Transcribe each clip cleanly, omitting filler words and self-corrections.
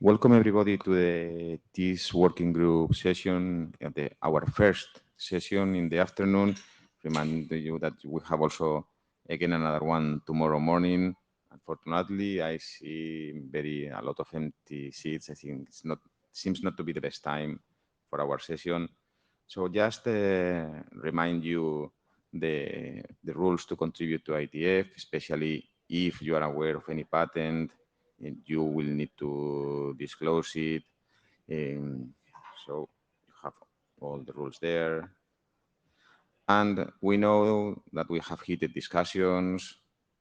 Welcome everybody to the TEAS working group session, our first session in the afternoon. Remind you that we have also again another one tomorrow morning. Unfortunately, I see a lot of empty seats. I think seems not to be the best time for our session. So just remind you the rules to contribute to IETF, especially if you are aware of any patent, you will need to disclose it. So you have all the rules there. And we know that we have heated discussions.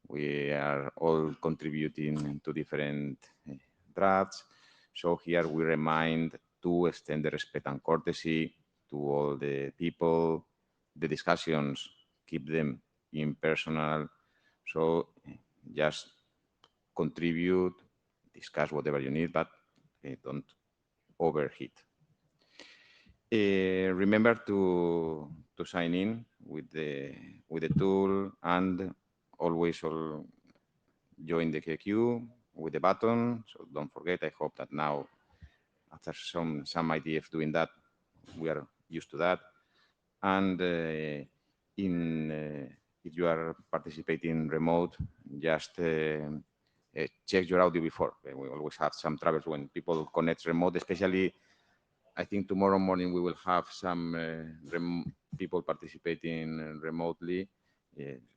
We are all contributing to different drafts. So here we remind to extend the respect and courtesy to all the people. The discussions, keep them impersonal. So just contribute, discuss whatever you need, but don't overheat. Remember to sign in with the tool and always join the queue with the button. So don't forget. I hope that now, after some IETF doing that, we are used to that. And if you are participating remote, just check your audio before. We always have some troubles when people connect remote, especially. I think tomorrow morning we will have some people participating remotely.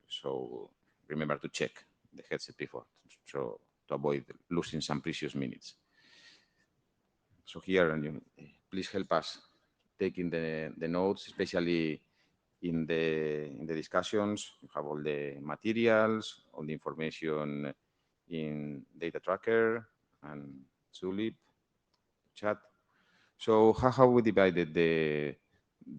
So remember to check the headset before, so to avoid losing some precious minutes. So here, please help us taking the notes, especially in the discussions. You have all the materials, all the information in Data Tracker and Tulip chat. So how have we divided the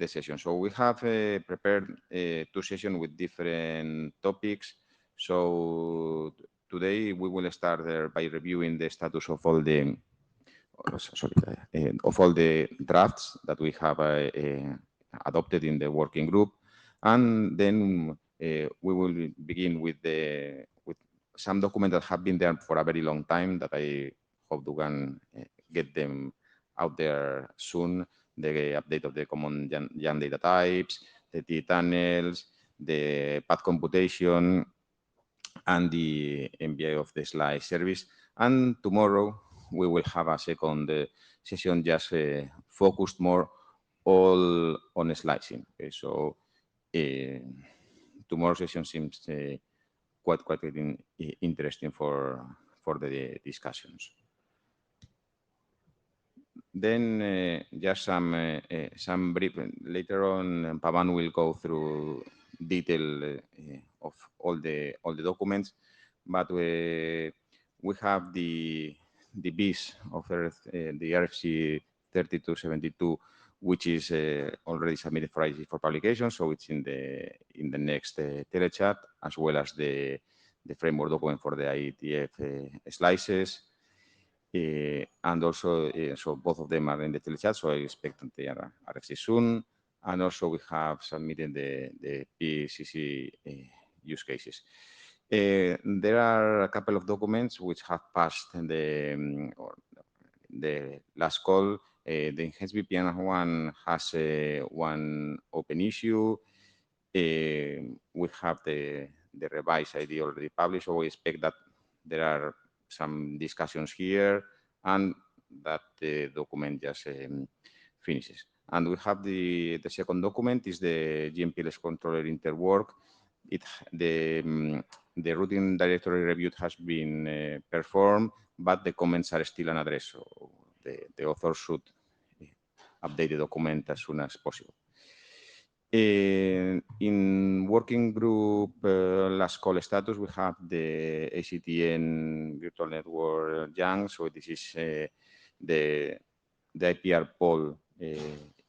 session? So we have prepared two sessions with different topics. So today we will start by reviewing the status of all the drafts that we have adopted in the working group, and then we will begin with some documents that have been there for a very long time that I hope we can get them out there soon. The update of the common YAM data types, the T tunnels, the path computation, and the MBI of the slice service. And tomorrow we will have a second session just focused more all on slicing. Okay, so tomorrow's session seems quite interesting for the discussions. Then just some brief. Later on, Pavan will go through detail of all the documents, but we have the BIS of the RFC 3272, which is already submitted for publication, so it's in the next telechat, as well as the framework document for the IETF slices. And also, so both of them are in the telechat, so I expect that they are RFC soon. And also we have submitted the PCC use cases. There are a couple of documents which have passed the last call. The enhanced VPN one has one open issue. We have the revised ID already published, so we expect that there are some discussions here and that the document just finishes. And we have the second document is the GMPLS controller interwork. The routing directory review has been performed, but the comments are still unaddressed. So the author should update the document as soon as possible. In working group last call status, we have the ACTN virtual network YANG. So this is the IPR poll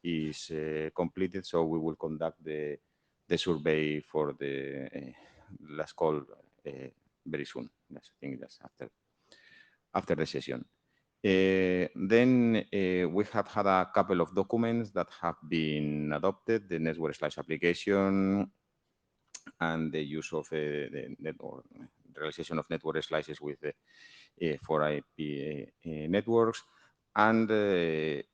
is completed. So we will conduct the survey for the last call very soon. Yes, I think that's after the session. Then we have had a couple of documents that have been adopted, the network slice application and the use of the realization of network slices with for IP networks. And they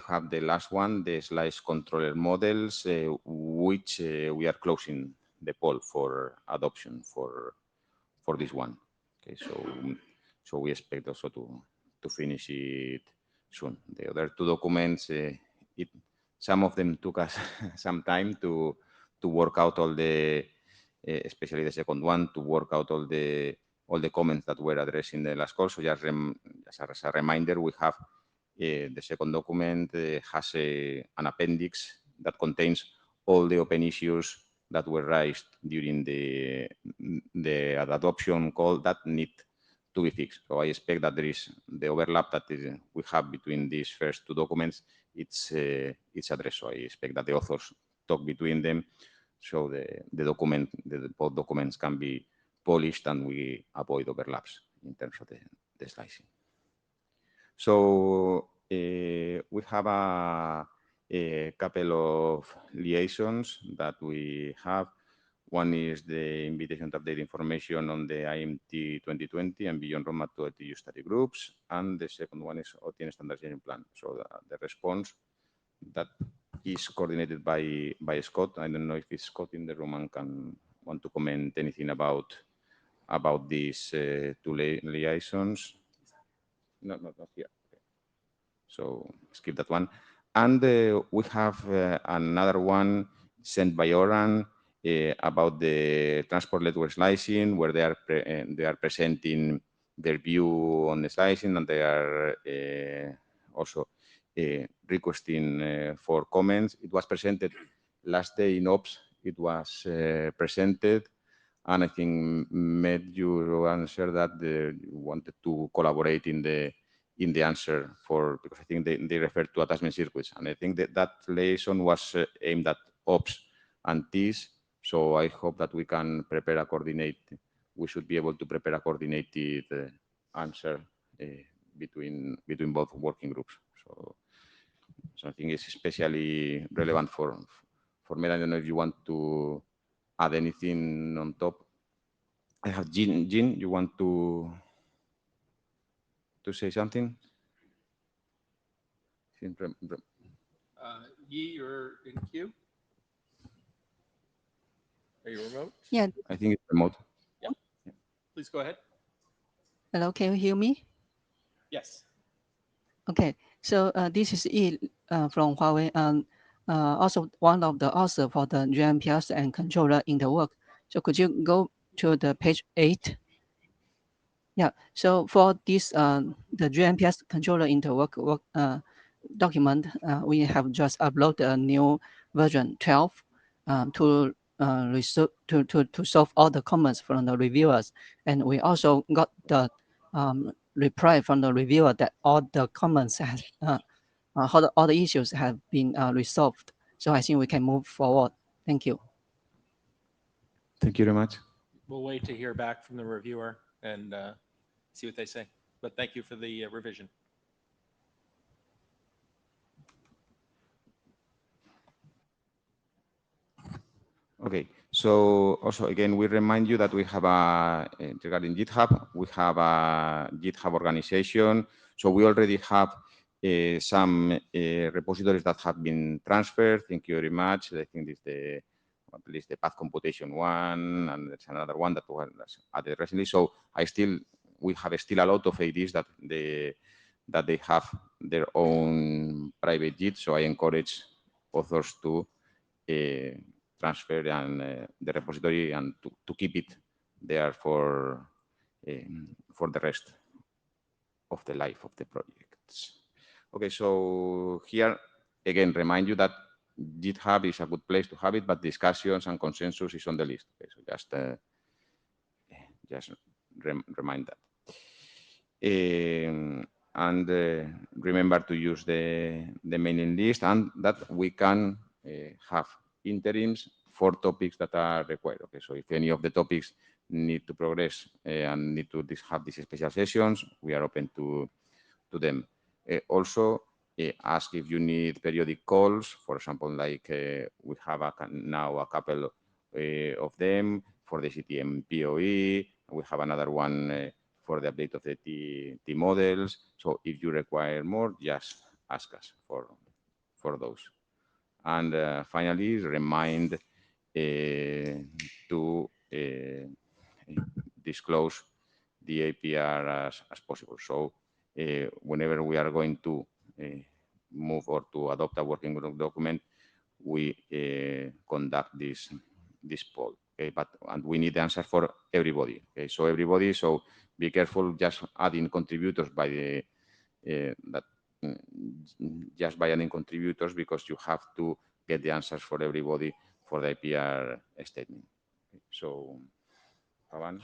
have the last one, the slice controller models, which we are closing the poll for adoption for this one. Okay, so we expect also to finish it soon. The other two documents, some of them took us some time to work out all the, especially the second one, to work out all the comments that were addressed in the last call. So just as a reminder, we have the second document has an appendix that contains all the open issues that were raised during the adoption call that need to be fixed. So I expect that there is the overlap that we have between these first two documents. It's addressed. So I expect that the authors talk between them, so the both documents can be polished and we avoid overlaps in terms of the slicing. So we have a couple of liaisons that we have. One is the invitation to update information on the IMT 2020 and beyond roadmap to LTU study groups. And the second one is OTN standardization plan. So the response that is coordinated by Scott. I don't know if it's Scott in the room and can want to comment anything about these two liaisons. No, not here. Okay. So skip that one. And we have another one sent by Oran about the transport network slicing, where they are presenting their view on the slicing, and they are also requesting for comments. It was presented last day in Ops. It was presented, and I think made you answer that you wanted to collaborate in the answer because I think they referred to attachment circuits, and I think that liaison was aimed at Ops and TEAS. So I hope that we can prepare a coordinated. We should be able to prepare a coordinated answer between both working groups. So I think it's especially relevant for Mel. I don't know if you want to add anything on top. I have Jean. Jean, you want to say something? Yi, you're in queue. Are you remote? Yeah. I think it's remote. Yeah. Please go ahead. Hello, can you hear me? Yes. Okay. So this is Yi from Huawei, and also one of the authors for the GMPS and controller in the work. So could you go to the page 8? Yeah. So for this, the GMPS controller in the work document, we have just uploaded a new version 12 to solve all the comments from the reviewers, and we also got the reply from the reviewer that all the comments has all the issues have been resolved. So I think we can move forward. Thank you. Thank you very much. We'll wait to hear back from the reviewer and see what they say. But thank you for the revision. Okay. So also, again, we remind you that we have regarding GitHub, we have a GitHub organization. So we already have some repositories that have been transferred. Thank you very much. I think this is at least the path computation one, and there's another one that was added recently. So we have still a lot of IDs that they have their own private Git. So I encourage authors to transfer and the repository and to keep it there for the rest of the life of the projects. Okay, so here again, remind you that GitHub is a good place to have it, but discussions and consensus is on the list. Okay, so just remind that. And remember to use the mailing list, and that we can have interims for topics that are required. Okay, so if any of the topics need to progress and need to have these special sessions, we are open to them. Also, ask if you need periodic calls. For example, like we have now a couple of them for the CTM POE. We have another one for the update of the T models. So if you require more, just ask us for those. And finally, remind to disclose the APR as possible. So whenever we are going to move or to adopt a working group document, we conduct this poll. Okay, and we need answer for everybody. Okay, so everybody. So be careful just adding contributors by the that just by adding contributors, because you have to get the answers for everybody for the IPR statement. Okay, so, Pavan.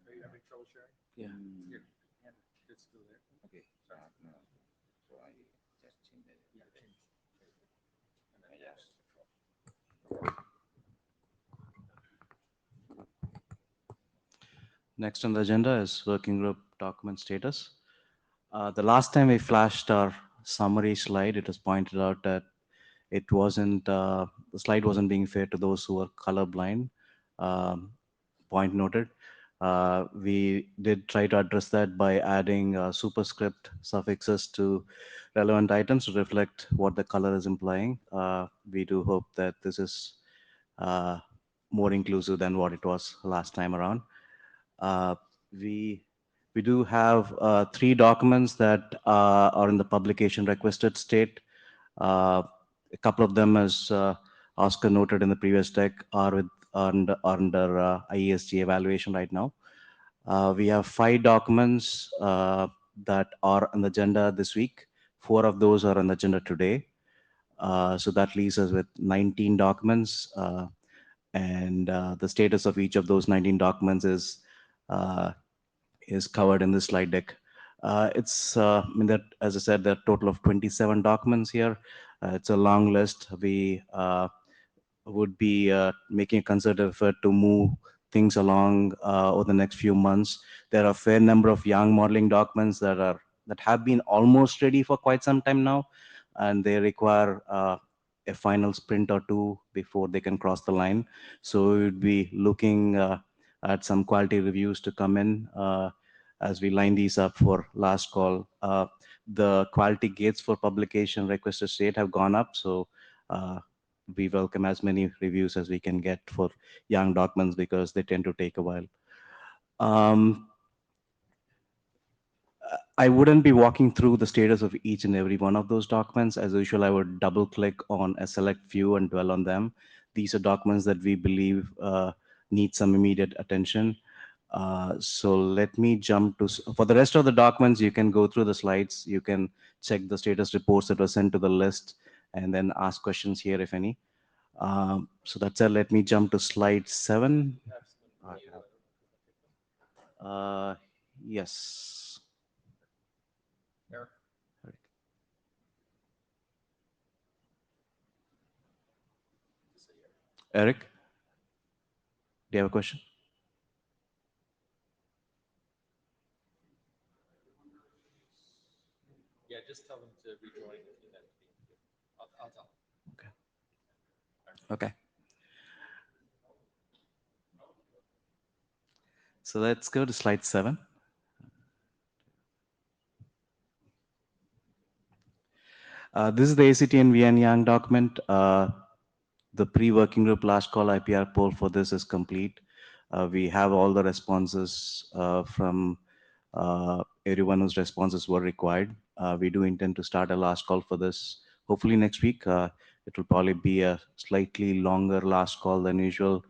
Are you having trouble sharing? Yeah. Your hand is still there. Okay. No. So I just change the. Yeah, change. I just. Next on the agenda is working group document status. The last time we flashed our summary slide, it was pointed out that it wasn't, the slide wasn't being fair to those who were colorblind. Point noted. We did try to address that by adding superscript suffixes to relevant items to reflect what the color is implying. We do hope that this is more inclusive than what it was last time around. Uh, we we do have 3 documents that are in the publication requested state. A couple of them, as Oscar noted in the previous deck, are under IESG evaluation right now. We have 5 documents that are on the agenda this week. 4 of those are on the agenda today. So that leaves us with 19 documents. And the status of each of those 19 documents is covered in this slide deck. I mean that, as I said, there are a total of 27 documents here. It's a long list. We would be making a concerted effort to move things along over the next few months. There are a fair number of young modeling documents that have been almost ready for quite some time now, and they require a final sprint or 2 before they can cross the line. So we would be looking at some quality reviews to come in as we line these up for last call. The quality gates for publication requested state have gone up, so we welcome as many reviews as we can get for young documents because they tend to take a while. I wouldn't be walking through the status of each and every one of those documents. As usual, I would double click on a select few and dwell on them. These are documents that we believe need some immediate attention. So let me jump to, for the rest of the documents, you can go through the slides. You can check the status reports that were sent to the list and then ask questions here if any. So that's it. Let me jump to slide 7. Yes. Eric? Eric, do you have a question? Yeah, just tell them to rejoin if you need to. I'll tell them. Okay. Okay. So let's go to slide 7. This is the ACT and VN Yang document. The pre-working group last call IPR poll for this is complete. We have all the responses from everyone whose responses were required. We do intend to start a last call for this hopefully next week. It will probably be a slightly longer last call than usual,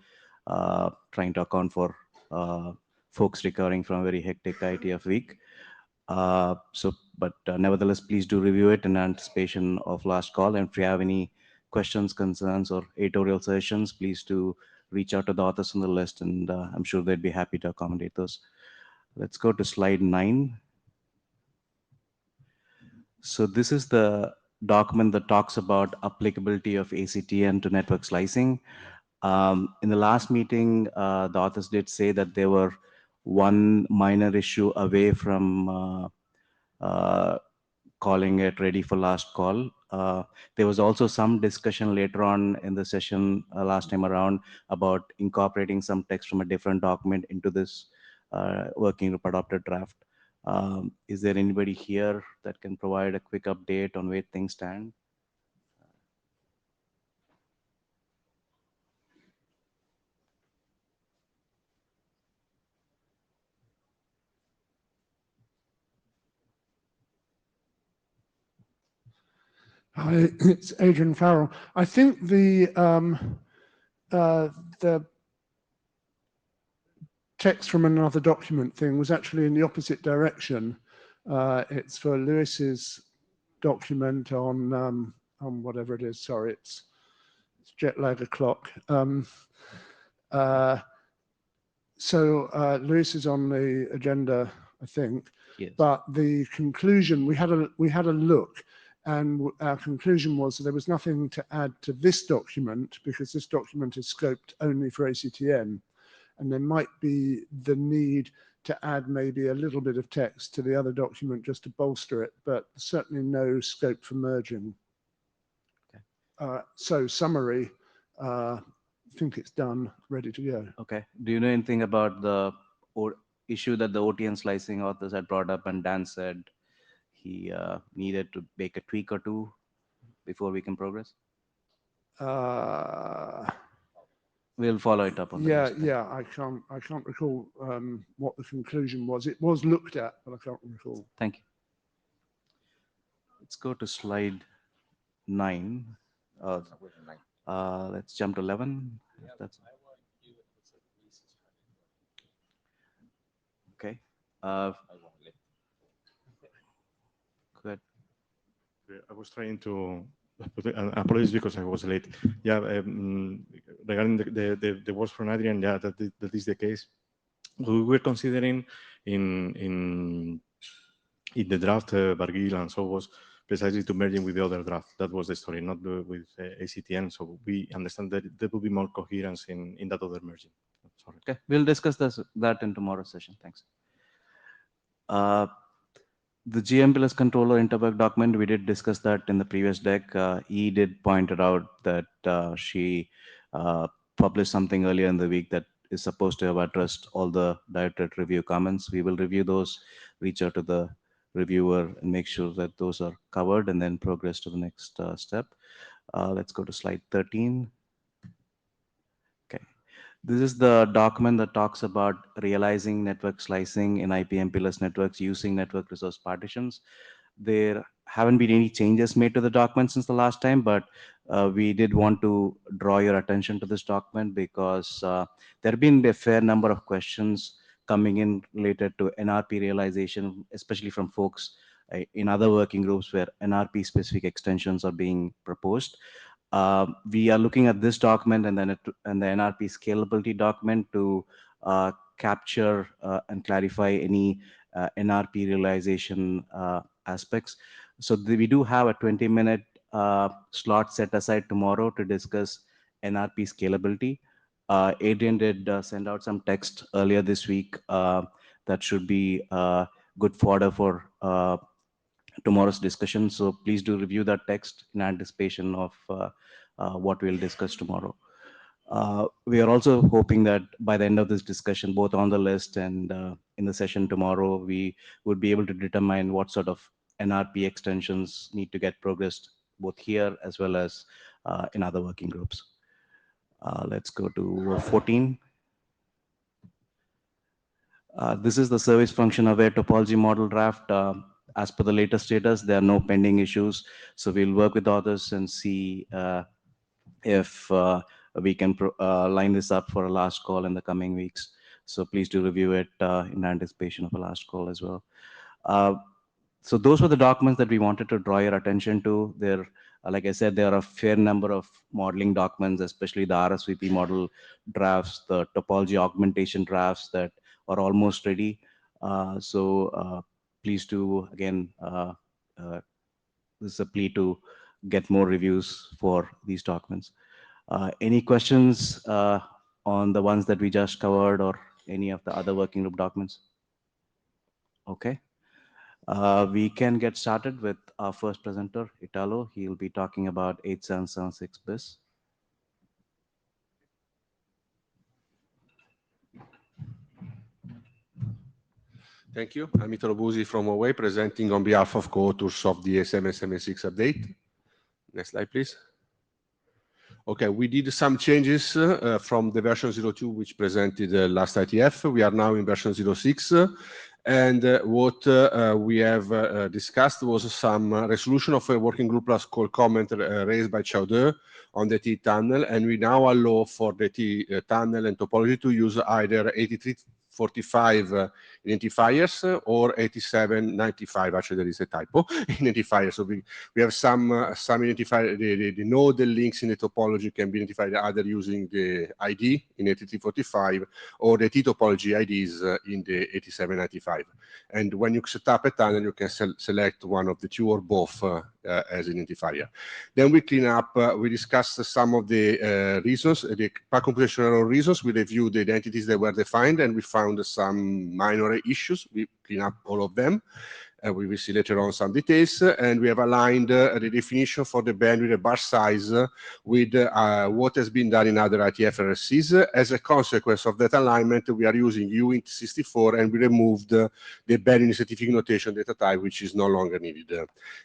trying to account for folks recovering from a very hectic IETF week. But nevertheless, please do review it in anticipation of last call. And if you have any questions, concerns, or editorial suggestions, please do reach out to the authors on the list, and I'm sure they'd be happy to accommodate those. Let's go to slide 9. So this is the document that talks about applicability of ACTN to network slicing. In the last meeting, the authors did say that they were one minor issue away from calling it ready for last call. There was also some discussion later on in the session last time around about incorporating some text from a different document into this working group adopted draft. Is there anybody here that can provide a quick update on where things stand? Hi, it's Adrian Farrell. I think the text from another document thing was actually in the opposite direction. It's for Lewis's document on whatever it is. Sorry, it's jet lag o'clock. So Lewis is on the agenda, I think. Yes. But the conclusion, we had a look, and our conclusion was that there was nothing to add to this document because this document is scoped only for ACTN, and there might be the need to add maybe a little bit of text to the other document just to bolster it, but certainly no scope for merging. Okay. So summary, I think it's done, ready to go. Okay. Do you know anything about the issue that the OTN slicing authors had brought up, and Dan said he needed to make a tweak or two before we can progress? We'll follow it up on the next time. I can't recall what the conclusion was. It was looked at, but I can't recall. Thank you. Let's go to slide 9. Let's jump to 11. That's okay. Good. I was trying to, apologies because I was late. Yeah, regarding the words from Adrian, yeah, that is the case. We were considering in the draft, Bargil and so was precisely to merging with the other draft. That was the story, not with ACTN. So we understand that there will be more coherence in that other merging. Sorry. Okay, we'll discuss that in tomorrow's session. Thanks. The GM plus controller interwork document, we did discuss that in the previous deck. E did point it out that she published something earlier in the week that is supposed to have addressed all the directed review comments. We will review those, reach out to the reviewer and make sure that those are covered and then progress to the next step. Let's go to slide 13. Okay. This is the document that talks about realizing network slicing in IP/MPLS networks using network resource partitions. There haven't been any changes made to the document since the last time, but we did want to draw your attention to this document because there have been a fair number of questions coming in related to NRP realization, especially from folks in other working groups where NRP specific extensions are being proposed. We are looking at this document and then the NRP scalability document to capture and clarify any NRP realization aspects. So we do have a 20-minute slot set aside tomorrow to discuss NRP scalability. Adrian did send out some text earlier this week that should be good fodder for tomorrow's discussion. So please do review that text in anticipation of what we'll discuss tomorrow. We are also hoping that by the end of this discussion, both on the list and in the session tomorrow, we would be able to determine what sort of NRP extensions need to get progressed both here as well as in other working groups. Let's go to 14. This is the service function aware topology model draft. As per the latest status, there are no pending issues. So we'll work with others and see if we can line this up for a last call in the coming weeks. So please do review it in anticipation of a last call as well. So those were the documents that we wanted to draw your attention to. There, like I said, there are a fair number of modeling documents, especially the RSVP model drafts, the topology augmentation drafts that are almost ready. Please do, again, this is a plea to get more reviews for these documents. Any questions on the ones that we just covered or any of the other working group documents? Okay. We can get started with our first presenter, Italo. He'll be talking about 8776 BIS. Thank you. I'm Italo Busi from Huawei, presenting on behalf of co-authors of the 8776 update. Next slide, please. Okay, we did some changes from the version 02, which presented last IETF. We are now in version 06. And what we have discussed was some resolution of a working group last call comment raised by Chowdhury on the T tunnel. And we now allow for the T tunnel and topology to use either 8345 identifiers or 8795. Actually, there is a typo identifier. So we have some identifier, the node links in the topology can be identified either using the ID in 8345 or the T topology IDs in the 8795. And when you set up a tunnel, you can select one of the two or both as identifier. Then we clean up, we discussed some of the reasons, the path computation error reasons. We reviewed the identities that were defined and we found some minor issues. We clean up all of them. We will see later on some details, and we have aligned the definition for the bandwidth and bar size with what has been done in other IETF RFCs. As a consequence of that alignment, we are using UINT64, and we removed the bandwidth certificate notation data type, which is no longer needed.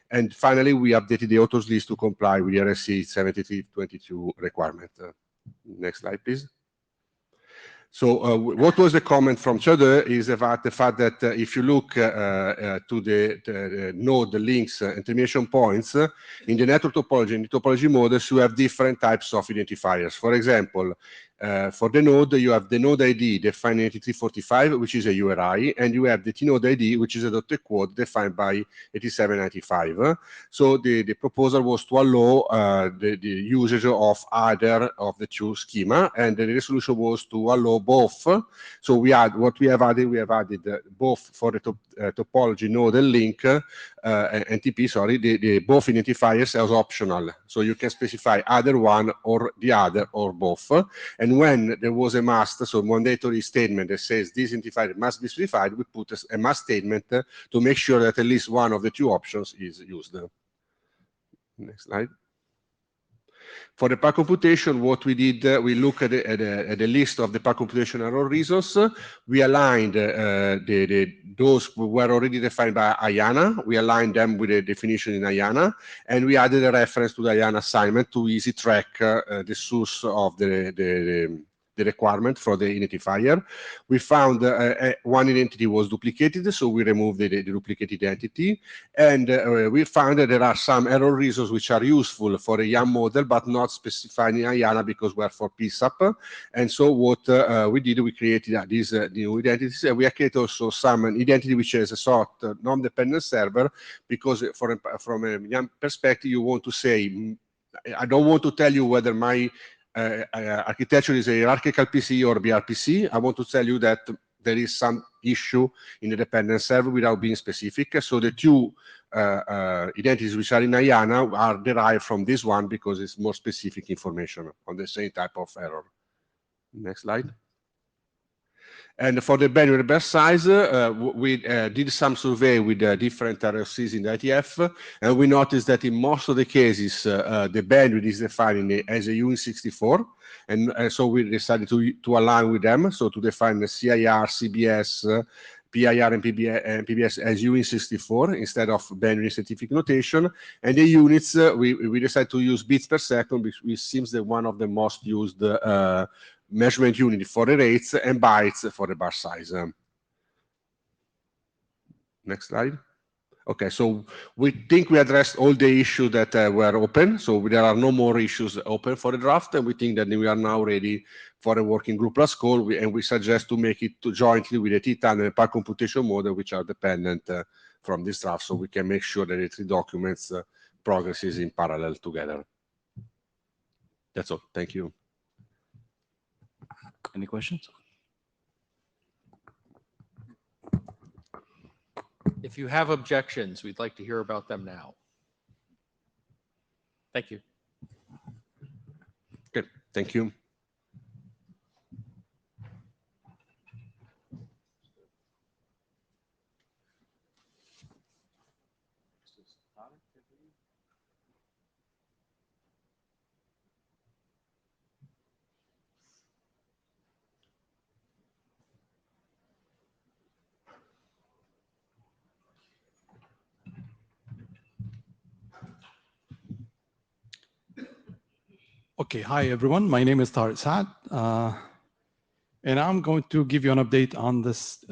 And finally, we updated the authors list to comply with the RFC 7322 requirement. Next slide, please. So what was the comment from Chowdhury is about the fact that if you look to the node, the links and termination points, in the network topology and the topology models, you have different types of identifiers. For example, for the node, you have the node ID defined in 8345, which is a URI, and you have the T-node ID, which is a dotted quote defined by 8795. So the proposal was to allow the usage of either of the two schema, and the resolution was to allow both. So we have added both for the topology node and link and TP, sorry, the both identifiers as optional. So you can specify either one or the other or both. And when there was a must, so mandatory statement that says this identifier must be specified, we put a must statement to make sure that at least one of the two options is used. Next slide. For the path computation, what we did, we looked at the list of the path computation error reasons. We aligned those who were already defined by IANA. We aligned them with the definition in IANA, and we added a reference to the IANA assignment to easy track the source of the requirement for the identifier. We found one identity was duplicated, so we removed the duplicated identity. And we found that there are some error reasons which are useful for a YAM model, but not specified in IANA because we're for PSAP. And so what we did, we created these new identities. And we created also some identity which is a sort of non-dependent server, because from a YAM perspective, you want to say, I don't want to tell you whether my architecture is a hierarchical PC or BRPC. I want to tell you that there is some issue in the dependent server without being specific. So the two identities which are in IANA are derived from this one because it's more specific information on the same type of error. Next slide. And for the bandwidth bar size, we did some survey with different RFCs in the IETF, and we noticed that in most of the cases, the bandwidth is defined as a UINT64, and so we decided to align with them, so to define the CIR, CBS, PIR and PBS as UINT64 instead of bandwidth certificate notation. And the units, we decided to use bits per second, which seems the one of the most used measurement unit for the rates, and bytes for the bar size. Next slide. Okay, so we think we addressed all the issues that were open. So there are no more issues open for the draft, and we think that we are now ready for a working group last call, and we suggest to make it jointly with the T-tunnel and path computation model, which are dependent from this draft, so we can make sure that the three documents progresses in parallel together. That's all. Thank you. Any questions? If you have objections, we'd like to hear about them now. Thank you. Good. Thank you. Okay, hi everyone. My name is Tariq Saad, and I'm going to give you an update on this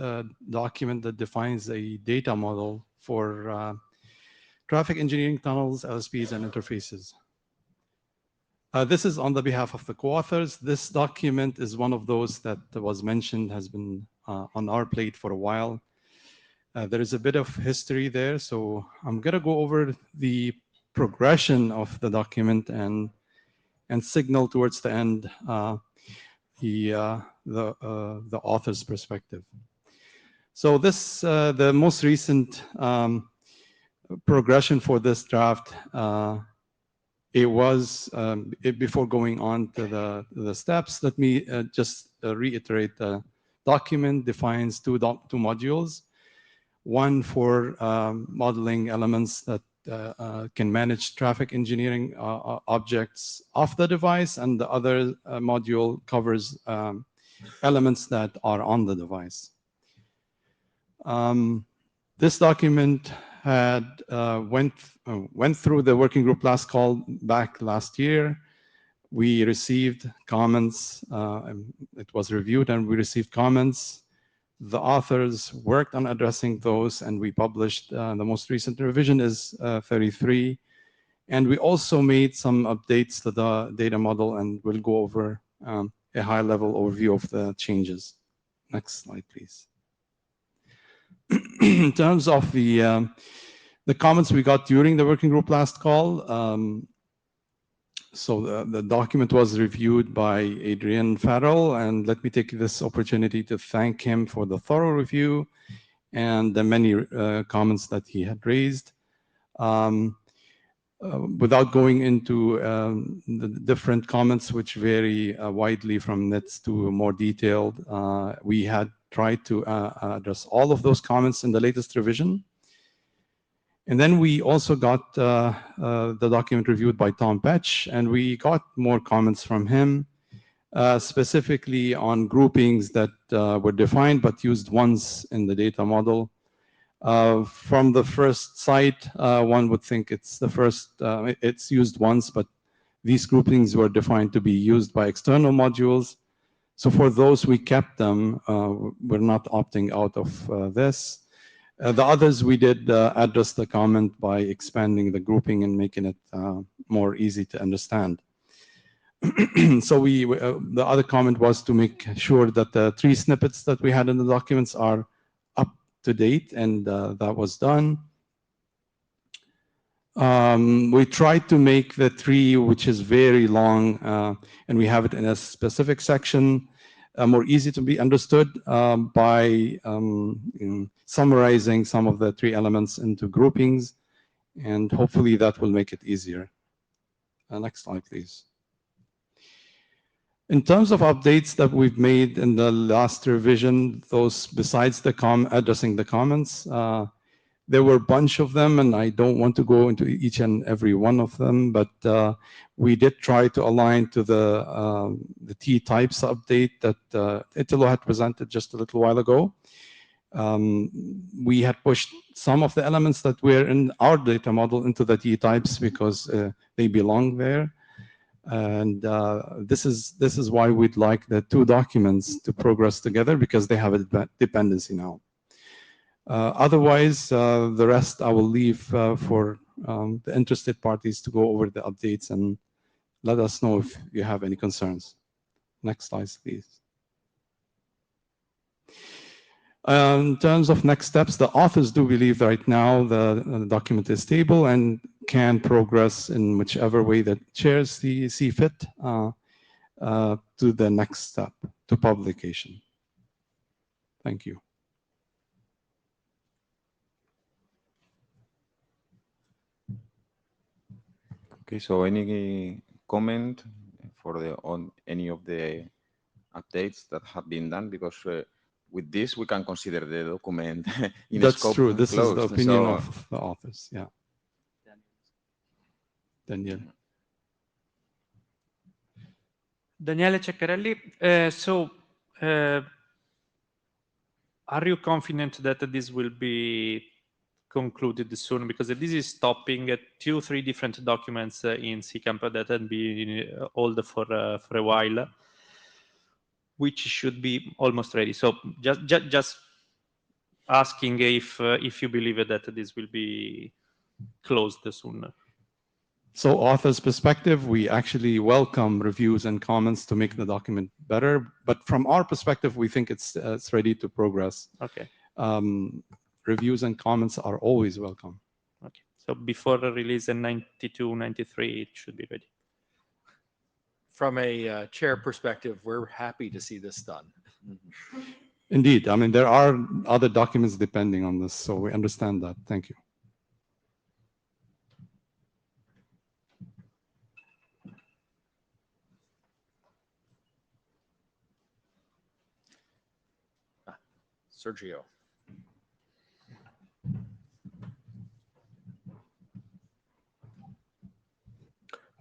document that defines a data model for traffic engineering tunnels, LSPs, and interfaces. This is on the behalf of the co-authors. This document is one of those that was mentioned, has been on our plate for a while. There is a bit of history there, so I'm going to go over the progression of the document and signal towards the end the author's perspective. So this, the most recent progression for this draft, it was, before going on to the steps, let me just reiterate the document defines two modules. One for modeling elements that can manage traffic engineering objects off the device, and the other module covers elements that are on the device. This document had went through the working group last call back last year. We received comments, it was reviewed and we received comments. The authors worked on addressing those, and we published the most recent revision is 33. And we also made some updates to the data model, and we'll go over a high-level overview of the changes. Next slide, please. In terms of the comments we got during the working group last call, so the document was reviewed by Adrian Farrell, and let me take this opportunity to thank him for the thorough review and the many comments that he had raised. Without going into the different comments, which vary widely from nits to more detailed, we had tried to address all of those comments in the latest revision. And then we also got the document reviewed by Tom Petch, and we got more comments from him, specifically on groupings that were defined but used once in the data model. From the first sight, one would think it's the first, it's used once, but these groupings were defined to be used by external modules. So for those, we kept them. We're not opting out of this. The others, we did address the comment by expanding the grouping and making it more easy to understand. So the other comment was to make sure that the 3 snippets that we had in the documents are up to date, and that was done. We tried to make the 3, which is very long, and we have it in a specific section, more easy to be understood by summarizing some of the 3 elements into groupings, and hopefully that will make it easier. Next slide, please. In terms of updates that we've made in the last revision, those besides the addressing the comments, there were a bunch of them, and I don't want to go into each and every one of them, but we did try to align to the T types update that Italo had presented just a little while ago. We had pushed some of the elements that were in our data model into the T types because they belong there. And this is why we'd like the 2 documents to progress together, because they have a dependency now. Otherwise, the rest I will leave for the interested parties to go over the updates and let us know if you have any concerns. Next slide, please. In terms of next steps, the authors do believe that right now the document is stable and can progress in whichever way that chairs see fit to the next step, to publication. Thank you. Okay, so any comment on any of the updates that have been done, because with this we can consider the document in That's scope true. This is the closed. opinion So, of the office. Yeah. Daniel. Daniele Ceccarelli. Are you confident that this will be concluded soon? Because this is stopping 2-3 different documents in CCAMP that had been old for a while, which should be almost ready. So just asking if you believe that this will be closed soon. So author's perspective, we actually welcome reviews and comments to make the document better. But from our perspective, we think it's ready to progress. Okay. Reviews and comments are always welcome. Okay. So before the release in 92, 93, it should be ready. From a chair perspective, we're happy to see this done. Indeed. I mean, there are other documents depending on this, so we understand that. Thank you. Sergio.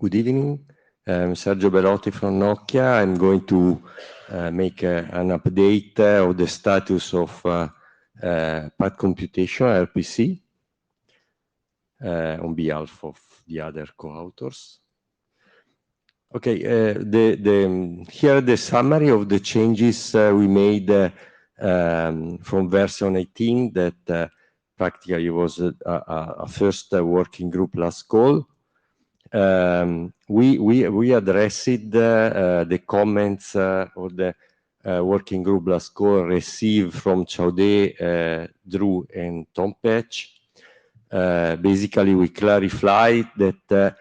Good evening. I'm Sergio Belotti from Nokia. I'm going to make an update of the status of path computation, RPC, on behalf of the other co-authors. Okay, here the summary of the changes we made from version 18 that practically was a first working group last call. We addressed the comments or the working group last call received from Chaudet, Drew, and Tom Patch. Basically, we clarified that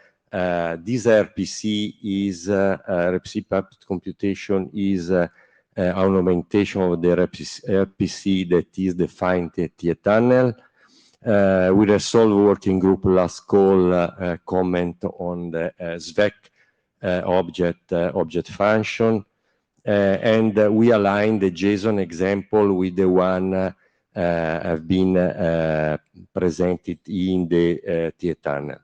this RPC is RPC path computation is an augmentation of the RPC that is defined at the tunnel. We resolved working group last call comment on the SVEC object function, and we aligned the JSON example with the one have been presented in the TIA tunnel.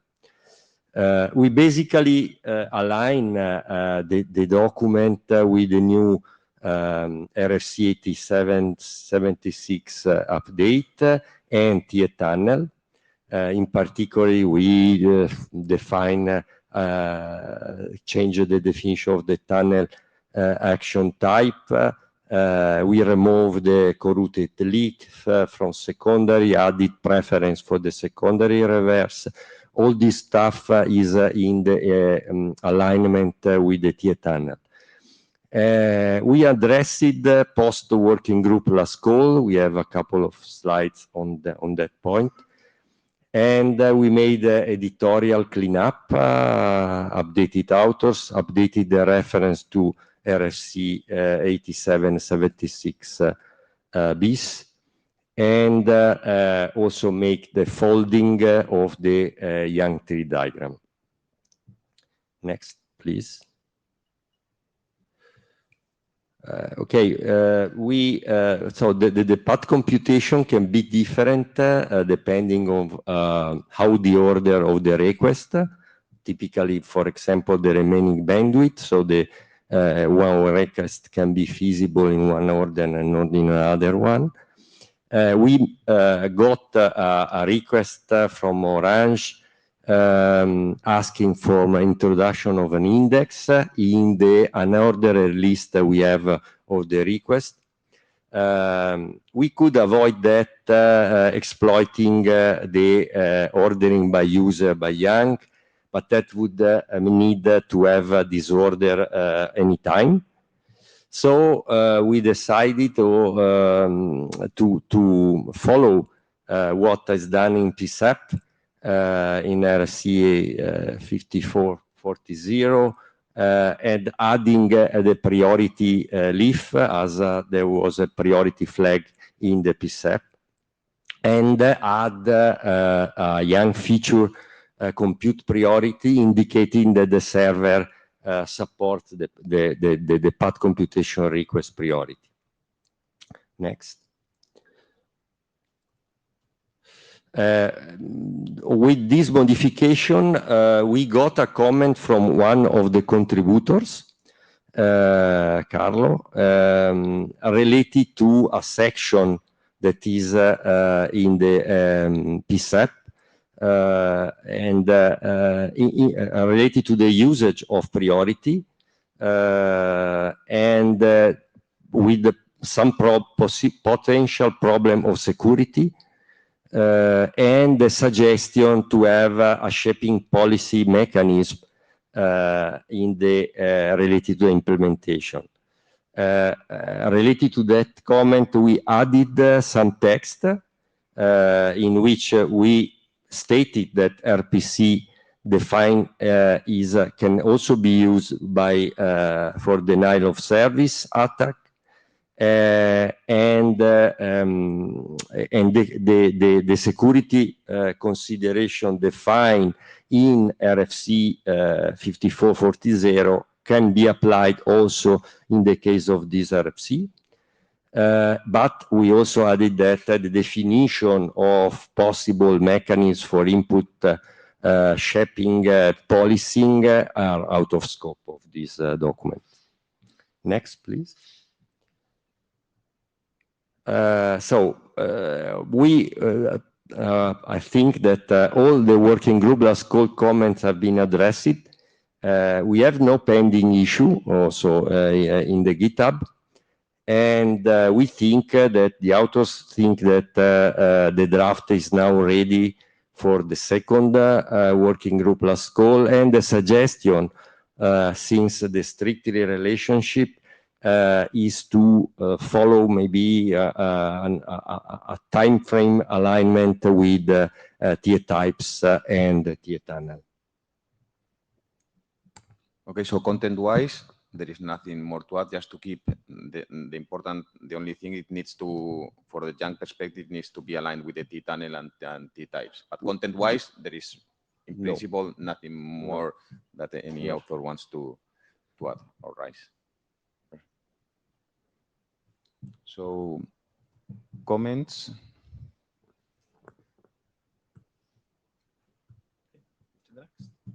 We basically align the document with the new RFC 8776 update and TIA tunnel. In particular, we define, change the definition of the tunnel action type. We remove the corrupted leaf from secondary, added preference for the secondary reverse. All this stuff is in the alignment with the TIA tunnel. We addressed the post-working group last call. We have a couple of slides on that point. And we made editorial cleanup, updated authors, updated the reference to RFC 8776 bis, and also make the folding of the young tree diagram. Next, please. Okay, so the path computation can be different depending on how the order of the request. Typically, for example, the remaining bandwidth. So the one request can be feasible in one order and not in another one. We got a request from Orange asking for an introduction of an index in the unordered list we have of the request. We could avoid that exploiting the ordering by user by Young, but that would need to have this order anytime. So we decided to follow what is done in PSAP. In RCA 5440 and adding the priority leaf as there was a priority flag in the PSAP, and add a young feature compute priority indicating that the server support the path computation request priority. Next. With this modification, we got a comment from one of the contributors, Carlo, related to a section that is in the PSAP and related to the usage of priority and with some potential problem of security and the suggestion to have a shaping policy mechanism in the related to the implementation. Related to that comment, we added some text in which we stated that RPC define can also be used by for denial of service attack, and the security consideration defined in RFC 5440 can be applied also in the case of this RFC. But we also added that the definition of possible mechanisms for input shaping policing are out of scope of this document. Next, please. I think that all the working group last call comments have been addressed. We have no pending issue also in the GitHub. And we think that the authors think that the draft is now ready for the second working group last call, and the suggestion, since the strictly relationship is to follow maybe a time frame alignment with tier types and tier tunnel. Okay, so content-wise, there is nothing more to add, just to keep the only thing it needs to, for the junk perspective, needs to be aligned with the T-tunnel and T-types. But content-wise, there is, in principle, nothing more that any author wants to add or raise. So, comments?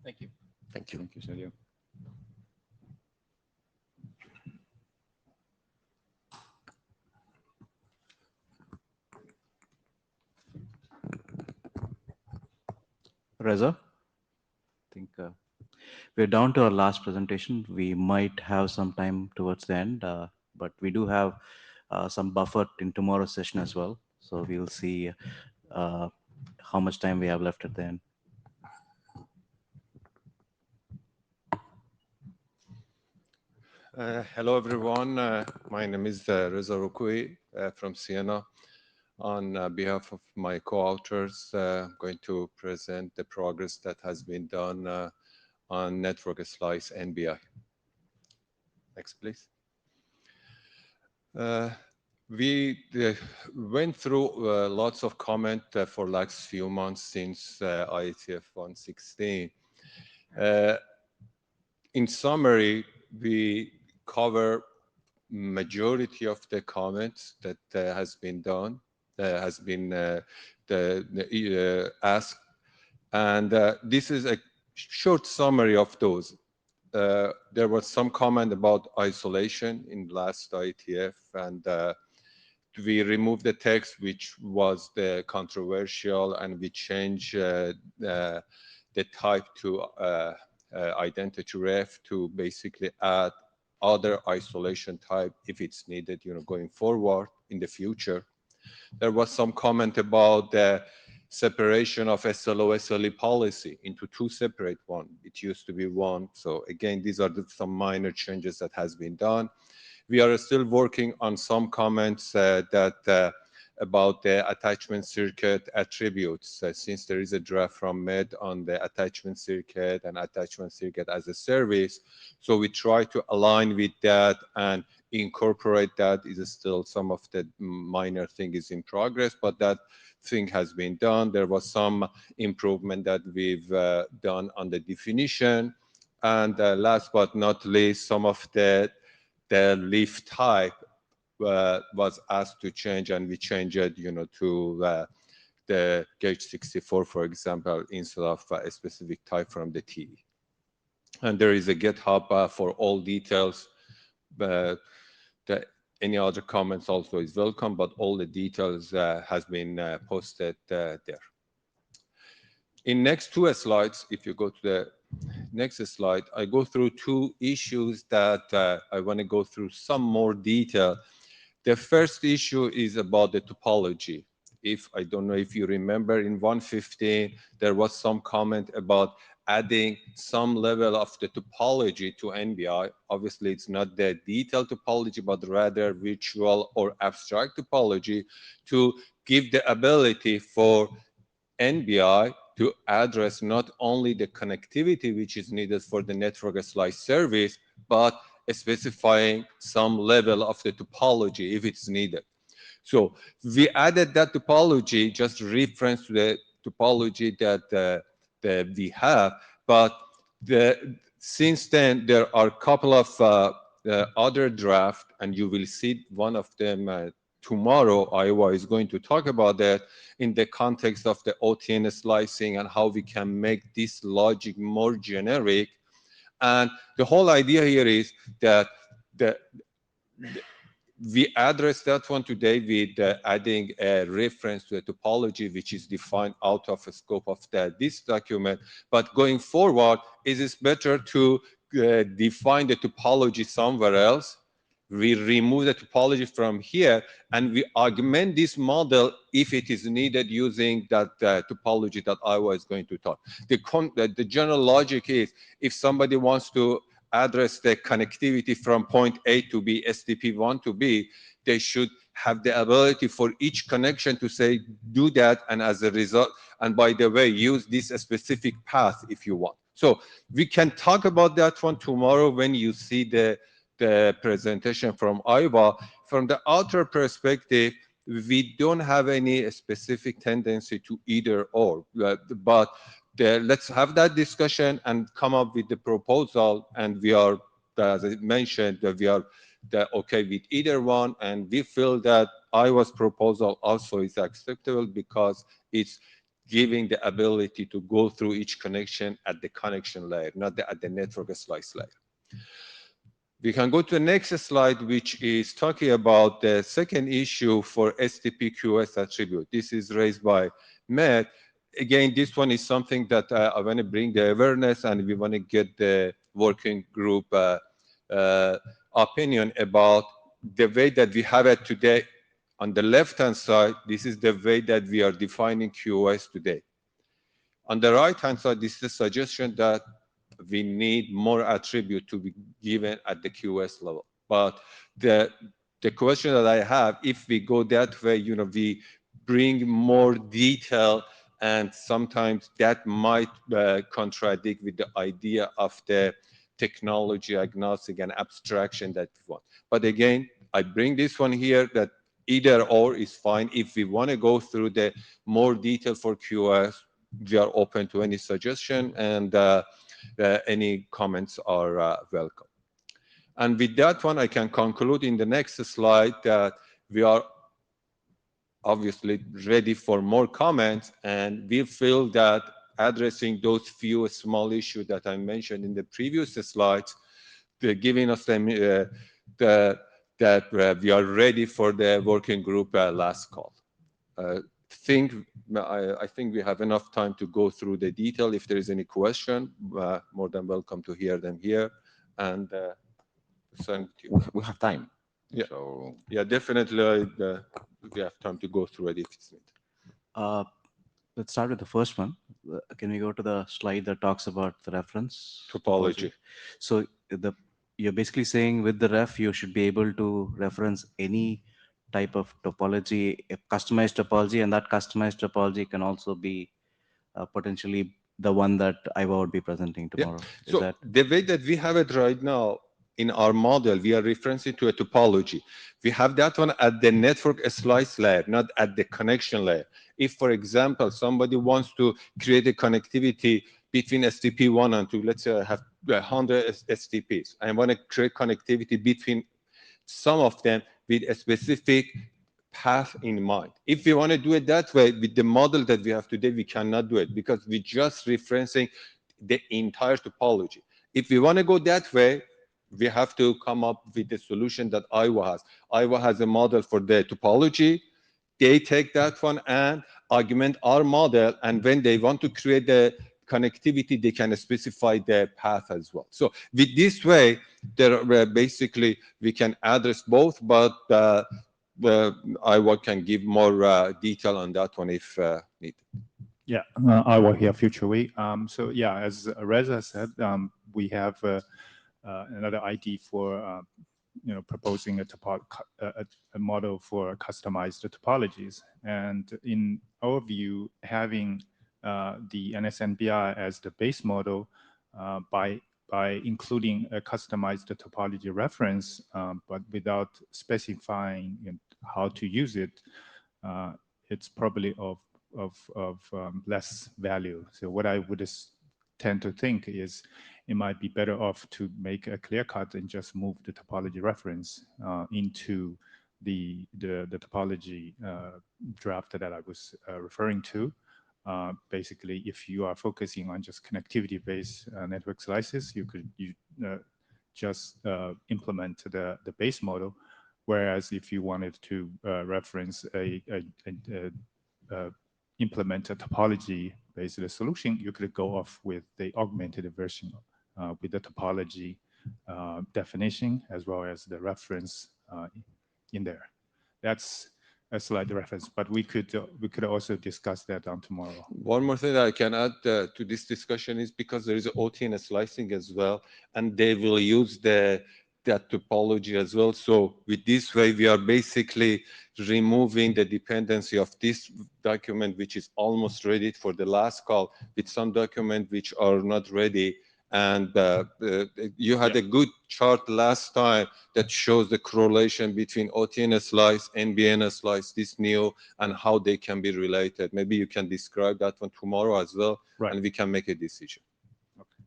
Thank you. Thank you. Thank you, Sergio. Reza, I think we're down to our last presentation. We might have some time towards the end, but we do have some buffer in tomorrow's session as well. So we'll see how much time we have left at the end. Hello, everyone. My name is Reza Rukui from Siena. On behalf of my co-authors, I'm going to present the progress that has been done on network slice NBI. Next, please. We went through lots of comment for last few months since IETF117. In summary, we cover majority of the comments that has been done, has been asked, and this is a short summary of those. There was some comment about isolation in last IETF, and we removed the text which was the controversial, and we changed the type to identity ref to basically add other isolation type if it's needed, going forward in the future. There was some comment about the separation of SLO-SLE policy into two separate ones. It used to be one. So again, these are some minor changes that has been done. We are still working on some comments about the attachment circuit attributes, since there is a draft from MED on the attachment circuit and attachment circuit as a service. So we try to align with that and incorporate that. Is still some of the minor thing is in progress, but that thing has been done. There was some improvement that we've done on the definition, And last but not least, some of the leaf type was asked to change, and we changed it, to the gauge 64, for example, instead of a specific type from the TE. And there is a GitHub for all details. Any other comments also is welcome, but all the details has been posted there. In next two slides, if you go to the next slide, I go through two issues that I want to go through some more detail. The first issue is about the topology. I don't know if you remember, in 115, there was some comment about adding some level of the topology to NBI. Obviously, it's not the detailed topology, but rather virtual or abstract topology to give the ability for NBI to address not only the connectivity which is needed for the network slice service, but specifying some level of the topology if it's needed. So we added that topology, just reference to the topology that we have, but since then there are a couple of other drafts, and you will see one of them tomorrow. Iowa is going to talk about that in the context of the OTN slicing and how we can make this logic more generic. And the whole idea here is that we address that one today with adding a reference to a topology which is defined out of the scope of this document. But going forward, it is better to define the topology somewhere else. We remove the topology from here, and we augment this model if it is needed using that topology that I was going to talk. The general logic is, if somebody wants to address the connectivity from point A to B, SDP1 to B, they should have the ability for each connection to say, do that, and as a result, and by the way, use this specific path if you want. So we can talk about that one tomorrow when you see the presentation from Iowa. From the outer perspective, we don't have any specific tendency to either or, but let's have that discussion and come up with the proposal. And we are, as I mentioned, we are okay with either one, and we feel that Iowa's proposal also is acceptable because it's giving the ability to go through each connection at the connection layer, not at the network slice layer. We can go to the next slide, which is talking about the second issue for SDP QoS attribute. This is raised by Matt. Again, this one is something that I want to bring the awareness, and we want to get the working group opinion about the way that we have it today. On the left-hand side, this is the way that we are defining QoS today. On the right-hand side, this is a suggestion that we need more attribute to be given at the QoS level. But the question that I have, if we go that way, we bring more detail, and sometimes that might contradict with the idea of the technology agnostic and abstraction that we want. But again, I bring this one here that either or is fine. If we want to go through the more detail for QoS, we are open to any suggestion, and any comments are welcome. And with that one, I can conclude in the next slide that we are obviously ready for more comments, and we feel that addressing those few small issues that I mentioned in the previous slides, they're giving us that we are ready for the working group last call. I think we have enough time to go through the detail. If there is any question, more than welcome to hear them here. And we have time. Yeah, so yeah, definitely we have time to go through it if it's needed. Let's start with the first one. Can we go to the slide that talks about the reference topology? So you're basically saying with the ref, you should be able to reference any type of topology, a customized topology, and that customized topology can also be potentially the one that Iowa would be presenting tomorrow. Yeah. So the way that we have it right now in our model, we are referencing to a topology. We have that one at the network slice layer, not at the connection layer. If, for example, somebody wants to create a connectivity between STP1 and 2. Let's say I have 100 STPs. I want to create connectivity between some of them with a specific path in mind. If we want to do it that way, with the model that we have today, we cannot do it because we're just referencing the entire topology. If we want to go that way, we have to come up with the solution that Iowa has. Iowa has a model for the topology. They take that one and augment our model. And when they want to create the connectivity, they can specify the path as well. So with this way, there basically we can address both, but Iowa can give more detail on that one if needed. Yeah, Iowa here, FutureWay. So yeah, as Reza said, we have another idea for proposing a model for customized topologies. And in our view, having the NSNBI as the base model by including a customized topology reference, but without specifying how to use it, it's probably of less value. So what I would tend to think is it might be better off to make a clear cut and just move the topology reference into the topology draft that I was referring to. Basically, if you are focusing on just connectivity-based network slices, you could just implement the base model. Whereas if you wanted to reference implement a topology-based solution, you could go off with the augmented version with the topology definition as well as the reference in there. That's a slight reference, but we could also discuss that on tomorrow. One more thing that I can add to this discussion is because there is OTN slicing as well, and they will use that topology as well. So with this way, we are basically removing the dependency of this document, which is almost ready for the last call, with some document which are not ready. And you had a good chart last time that shows the correlation between OTN slice, NBN slice, this new, and how they can be related. Maybe you can describe that one tomorrow as well, right, and we can make a decision. Okay.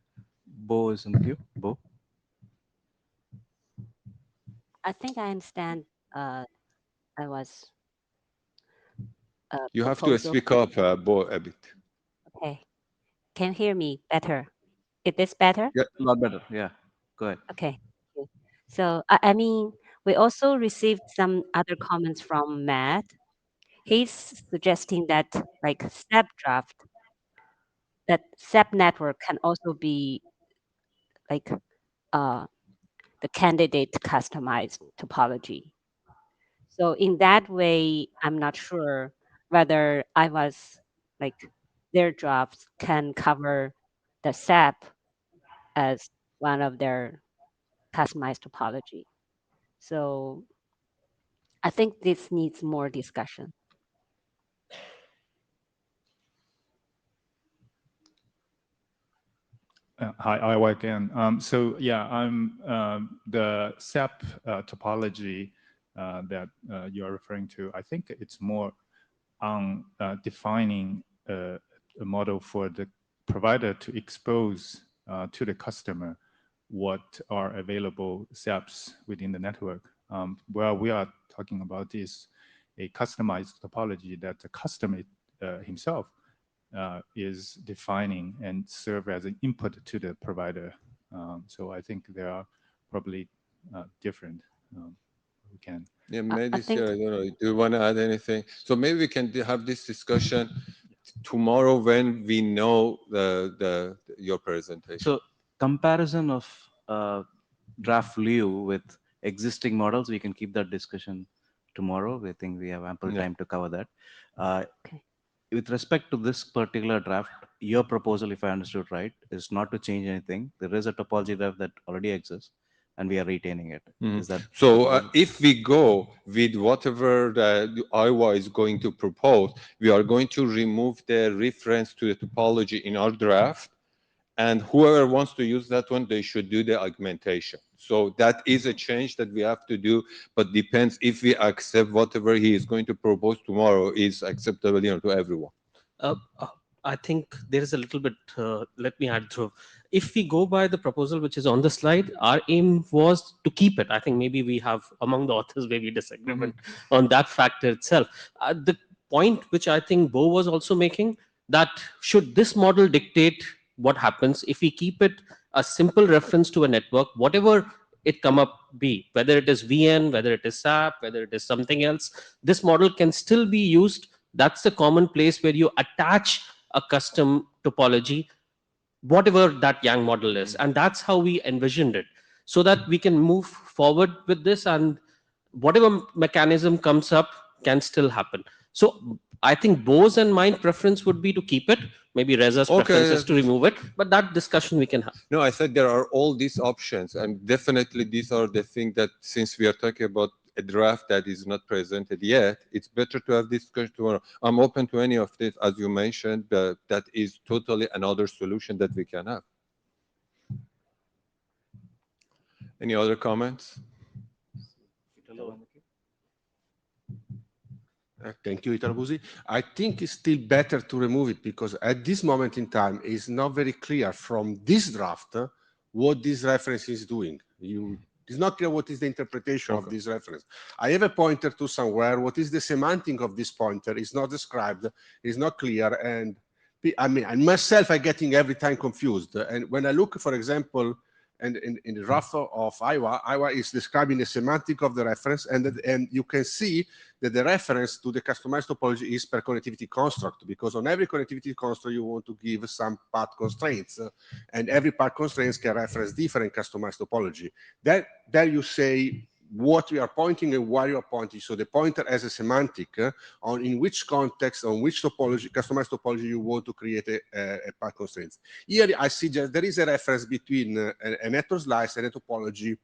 Bo is in the queue. Bo? I think I understand. I was. You have to speak up, Bo, a bit. Okay. Can you hear me better? Is this better? Yeah, a lot better. Yeah, go ahead. Okay. So, I mean, we also received some other comments from Matt. He's suggesting that like SAP draft, that SAP network can also be like the candidate customized topology. So in that way, I'm not sure whether I was like their drafts can cover the SAP as one of their customized topology. So I think this needs more discussion. Hi, Iowa again. So yeah, I'm the SAP topology that you're referring to. I think it's more on defining a model for the provider to expose to the customer what are available SAPs within the network. Where we are talking about is a customized topology that the customer himself is defining and serve as an input to the provider. So I think they are probably different. We can. Yeah, maybe I don't know. Do you want to add anything? So maybe we can have this discussion tomorrow when we know your presentation. So comparison of draft lieu with existing models, we can keep that discussion tomorrow. I think we have ample time to cover that. Okay. With respect to this particular draft, your proposal, if I understood right, is not to change anything. There is a topology draft that already exists, and we are retaining it. Is that so? If we go with whatever Iowa is going to propose, we are going to remove the reference to the topology in our draft, and whoever wants to use that one, they should do the augmentation. So that is a change that we have to do, but depends if we accept whatever he is going to propose tomorrow is acceptable, to everyone. I think there is a little bit, let me add through. If we go by the proposal which is on the slide, our aim was to keep it. I think maybe we have among the authors maybe disagreement on that factor itself. The point which I think Bo was also making, that should this model dictate what happens if we keep it a simple reference to a network, whatever it come up be, whether it is VN, whether it is SAP, whether it is something else, this model can still be used. That's the common place where you attach a custom topology, whatever that Yang model is. And that's how we envisioned it, so that we can move forward with this, and whatever mechanism comes up can still happen. So I think Bo's and mine preference would be to keep it. Maybe Reza's preference is to remove it, but that discussion we can have. No, I said there are all these options, and definitely these are the things that, since we are talking about a draft that is not presented yet, it's better to have this discussion tomorrow. I'm open to any of this, as you mentioned, but that is totally another solution that we can have. Any other comments? Thank you, Italo. I think it's still better to remove it, because at this moment in time, it's not very clear from this draft what this reference is doing. It's not clear what is the interpretation of this reference. I have a pointer to somewhere. What is the semantic of this pointer is not described, is not clear, and I mean, I myself are getting every time confused. And when I look, for example, and in the draft of IWA is describing the semantic of the reference, and you can see that the reference to the customized topology is per connectivity construct, because on every connectivity construct you want to give some path constraints, and every path constraints can reference different customized topology. There you say what we are pointing and why you are pointing. So the pointer has a semantic on in which context, on which topology, customized topology you want to create a path constraints. Here I see just there is a reference between a network slice and a topology.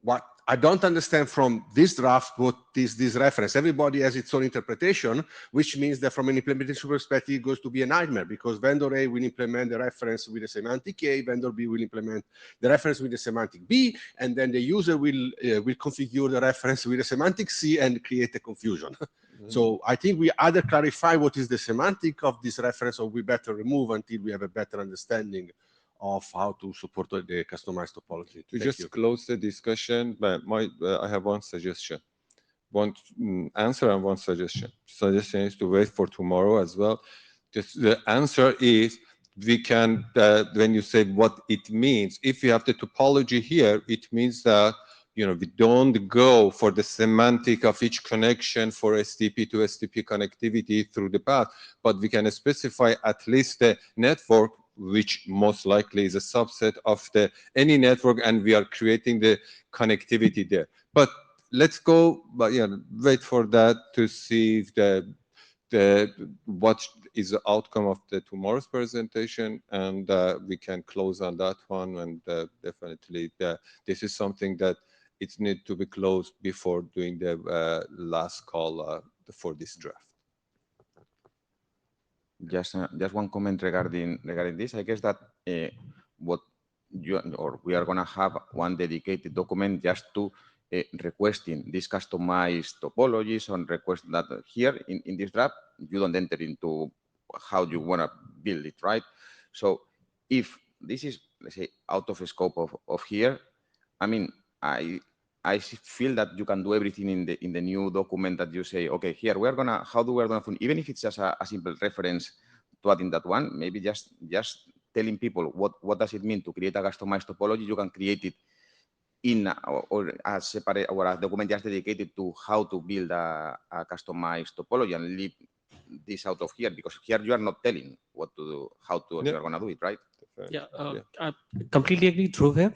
What I don't understand from this draft, what is this reference? Everybody has its own interpretation, which means that from an implementation perspective, it goes to be a nightmare, because vendor A will implement the reference with a semantic A, vendor B will implement the reference with a semantic B, and then the user will configure the reference with a semantic C and create a confusion. So I think we either clarify what is the semantic of this reference, or we better remove until we have a better understanding of how to support the customized topology. To just close the discussion, but I have one suggestion, one answer and one suggestion. Suggestion is to wait for tomorrow as well. Just the answer is, we can, when you say what it means, if you have the topology here, it means that, you know, we don't go for the semantic of each connection for STP to STP connectivity through the path, but we can specify at least the network, which most likely is a subset of any network, and we are creating the connectivity there. But let's go, but yeah, wait for that to see if what is the outcome of tomorrow's presentation, and we can close on that one. And definitely, this is something that it needs to be closed before doing the last call for this draft. Just one comment regarding this. I guess that what we are going to have one dedicated document just to requesting these customized topologies, on request that here in this draft you don't enter into how you want to build it, right? So if this is, let's say, out of scope of here, I mean, I feel that you can do everything in the new document that you say, okay, here we are gonna, how do we are gonna, even if it's just a simple reference to add in that one, maybe just telling people what does it mean to create a customized topology. You can create it in or a separate or a document just dedicated to how to build a customized topology, and leave this out of here, because here you are not telling what to do, how to you are gonna do it, right? Yeah, I completely agree, Dhruv here.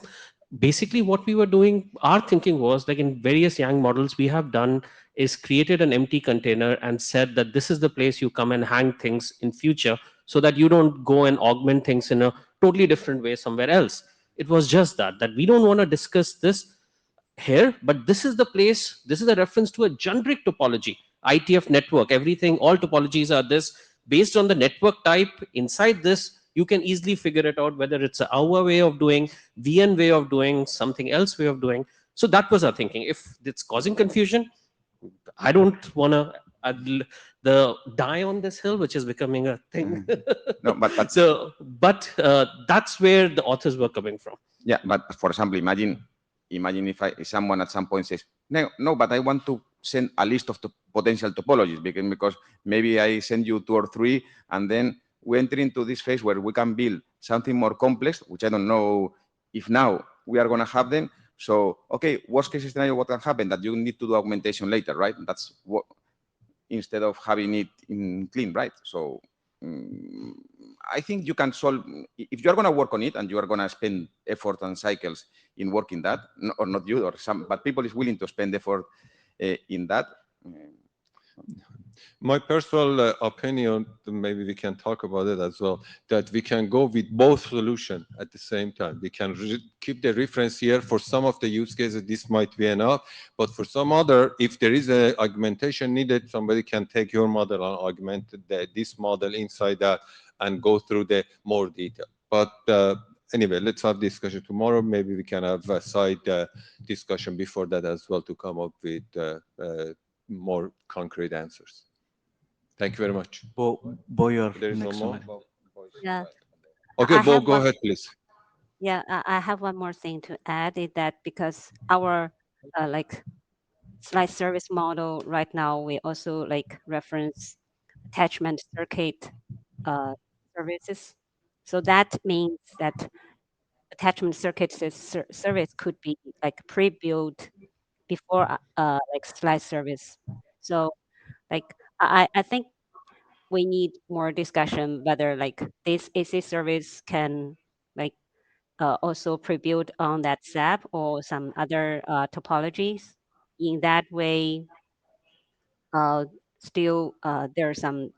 Basically, what we were doing, our thinking was, like in various Yang models we have done, is created an empty container and said that this is the place you come and hang things in future, so that you don't go and augment things in a totally different way somewhere else. It was just that we don't want to discuss this here, but this is the place, this is a reference to a generic topology, IETF network, everything, all topologies are this. Based on the network type inside this, you can easily figure it out, whether it's our way of doing, VN way of doing, something else way of doing. So that was our thinking. If it's causing confusion, I don't want to the die on this hill, which is becoming a thing. No, but so, but that's where the authors were coming from. yeah, but for example, imagine if someone at some point says, no, but I want to send a list of potential topologies because maybe I send you 2 or 3, and then we enter into this phase where we can build something more complex, which I don't know if now we are going to have them. So, okay, worst case scenario, what can happen? That you need to do augmentation later, right? That's what, instead of having it in clean, right? So I think you can solve, if you are going to work on it and you are going to spend effort and cycles in working that, or not you, or some, but people is willing to spend effort in that. My personal opinion, maybe we can talk about it as well, that we can go with both solutions at the same time. We can keep the reference here. For some of the use cases, this might be enough, but for some other, if there is a augmentation needed, somebody can take your model and augment this model inside that and go through the more detail. But anyway, let's have discussion tomorrow. Maybe we can have a side discussion before that as well to come up with more concrete answers. Thank you very much. Bo, you're there is no next more. one. Yeah. Okay, I Bo, have go one- ahead, please. Yeah, I have one more thing to add, is that because our like slide service model right now, we also like reference attachment circuit services. So that means that attachment circuit service could be like pre-built before like slide service. So like I think we need more discussion whether like this AC service can like also pre-built on that SAP or some other topologies. In that way, still there are some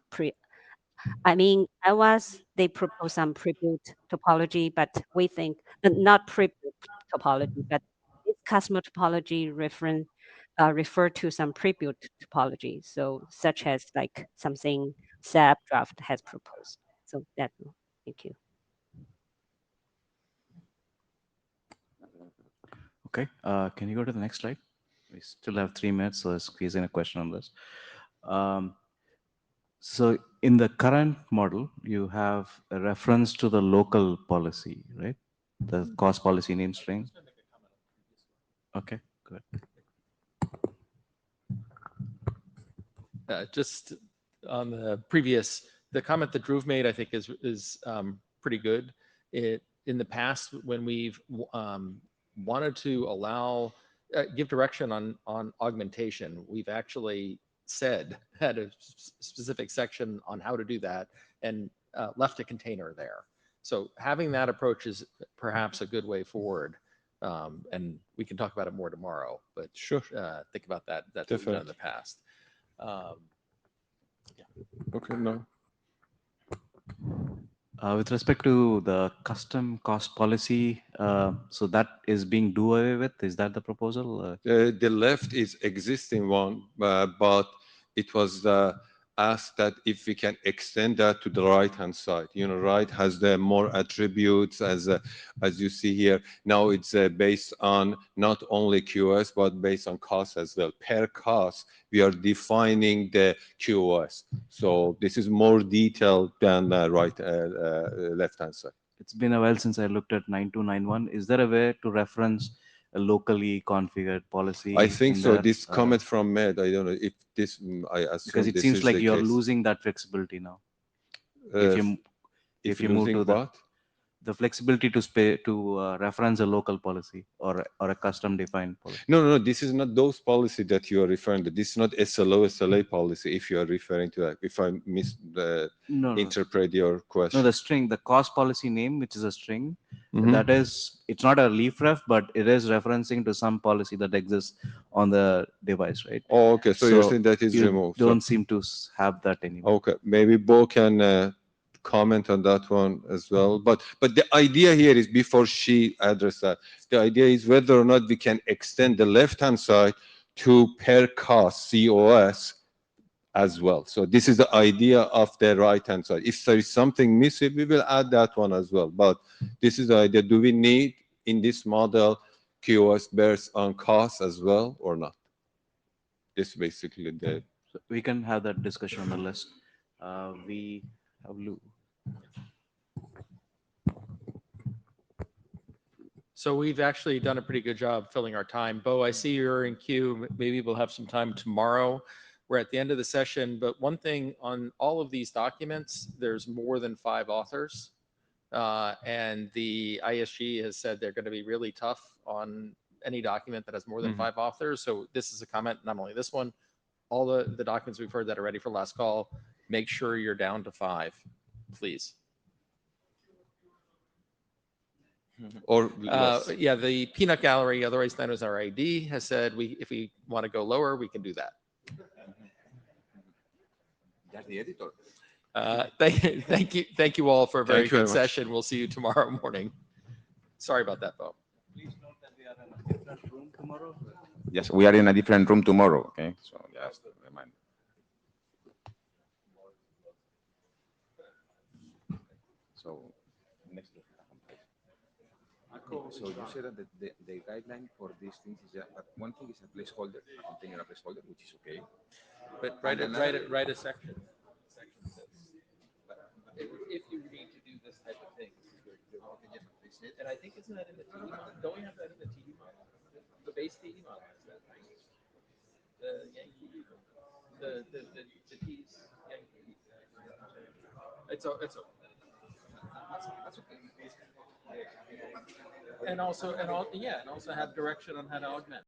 they propose some pre-built topology, but we think not pre-built topology, but this customer topology refer to some pre-built topology. So such as like something SAP draft has proposed. So that, thank you. Okay, can you go to the next slide? We still have 3 minutes, so let's squeeze in a question on this. So in the current model, you have a reference to the local policy, right? The cost policy name string. Okay, good. Just on the previous, the comment that Dhruv made, I think is pretty good. In the past, when we've wanted to allow, give direction on augmentation, we've actually had a specific section on how to do that and left a container there. So having that approach is perhaps a good way forward. And we can talk about it more tomorrow, but sure, think about that. That's what we've done in the past. Okay, no. With respect to the custom cost policy, so that is being do away with. Is that the proposal? The left is existing one, but it was asked that if we can extend that to the right-hand side. You know, right has the more attributes as you see here. Now it's based on not only QoS, but based on cost as well. Per cost, we are defining the QoS. So this is more detailed than left-hand side. It's been a while since I looked at 9291. Is there a way to reference a locally configured policy? I think so. There? This comment from Med, I don't know if this, I assume because it this seems is like the you're case. losing that flexibility now. If you move to the flexibility to reference a local policy or a custom defined policy. No, this is not those policy that you are referring to. This is not SLA policy. If you are referring to that, if I interpret your question. No, the string, the cost policy name, which is a string, Mhm. that is, it's not a leaf ref, but it is referencing to some policy that exists on the device, right? Oh, okay. So you're saying that is you removed. Don't seem to have that anymore. Okay, maybe Bo can comment on that one as well. But the idea here is, before she addressed that, the idea is whether or not we can extend the left-hand side to per cost COS as well. So this is the idea of the right-hand side. If there is something missing, we will add that one as well. But this is the idea. Do we need in this model QoS based on cost as well or not? This is basically the We can have that discussion on the list. We have Lou. So we've actually done a pretty good job filling our time. Bo, I see you're in queue. Maybe we'll have some time tomorrow. We're at the end of the session, but one thing on all of these documents, there's more than 5 authors. And the ISG has said they're going to be really tough on any document that has more than 5 authors. So this is a comment, not only this one, all the documents we've heard that are ready for last call, make sure you're down to 5, please. Or less. Yeah, the Peanut Gallery, otherwise known as our ID, has said if we want to go lower, we can do that. Just the editor. Thank you all for a very good much. session. We'll see you tomorrow morning. Sorry about that, Bo. Please note that we are in a different room tomorrow. Yes, we are in a different room tomorrow. Okay, so just remind. So next. So you said that the guideline for these things is just, but one thing is a placeholder, a container placeholder, which is okay. But write a section. If you need to do this type of thing. And I think isn't that in the TD model? Don't we have that in the TD model? The base TD model has that, right? The Yankee, the T's Yankee. It's okay. That's okay. And also have direction on how to augment.